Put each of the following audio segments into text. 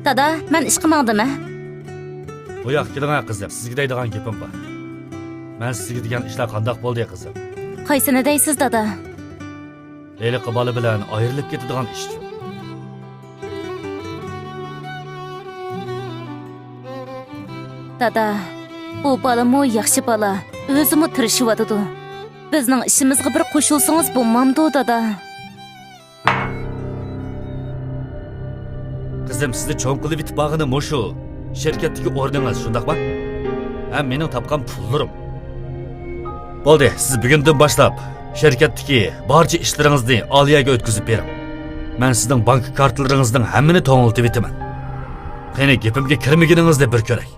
Dada, ben ishqi mağdım. Bu yoq keling qizim, sizga deydigan gapim bor. Men sizga degan ishlar qandoq bo'ldi qizim? Qaysini deysiz, dada? Leyli bola bilan ayrilib ketadigan ish. Dada, bu balamo yaxshi bola. O'zimi tirishiyotidi. Bizning ishimizga bir qo'shilsangiz bo'lmamdi, dada. Qizim, sizni cho'ng qilib bitib bag'ini mushu shirkatdagi o'rningiz, shundaqmi? Ham mening topgan pullarim. Bo'ldi, siz bugundan boshlab shirkatdagi barcha ishlaringizni Aliyaga o'tkazib bering. Men sizning bank kartalaringizning hammini to'ngiltib etaman. Qani gapimga kirmaginingizda bir ko'ray.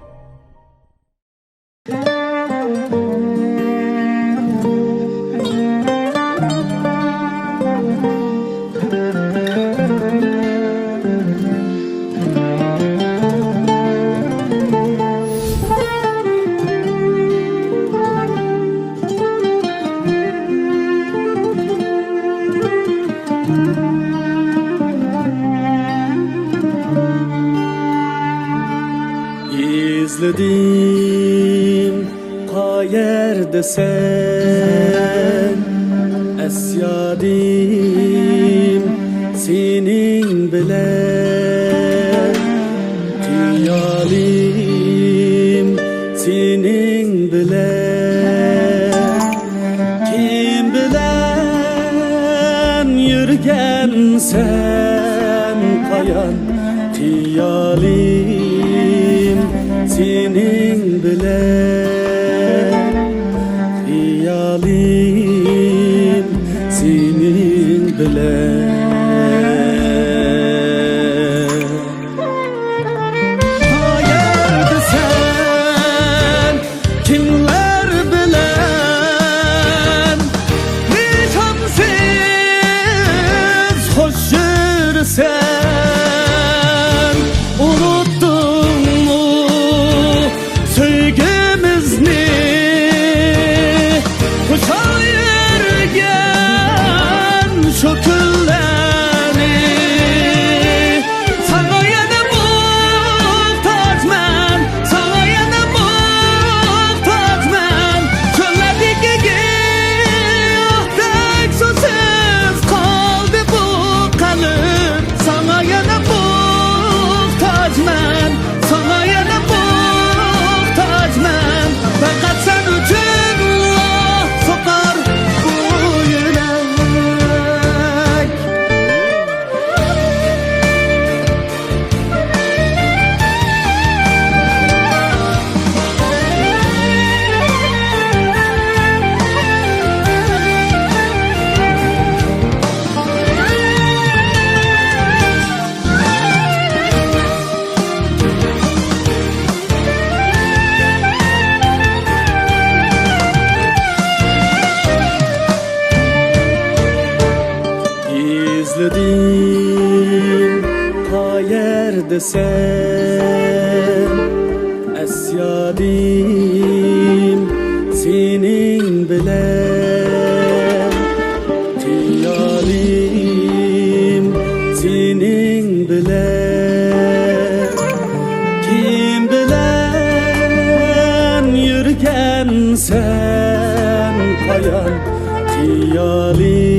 İzledim qayerda sen esyadim senin bilen tiyalim senin bilen kim bilen yürgen sen kayan tiyalim senin bilen hayalim senin bilen hayalde sen kimler bilen nişansız hoş yürüsen unuttun mu sevgimizni kuşar yergen şu küllerini sana yana muhtaçmen sana yana muhtaçmen külledeki giyohdek susuz kaldı bu kalır sana yana muhtaçmen sana yana muhtaçmen fakat sen üçün Allah sokar bu yürek İzledim qayerda sen esyadim senin bilen tiyalim senin bilen kim bilen yürgen sen kayan tiyalim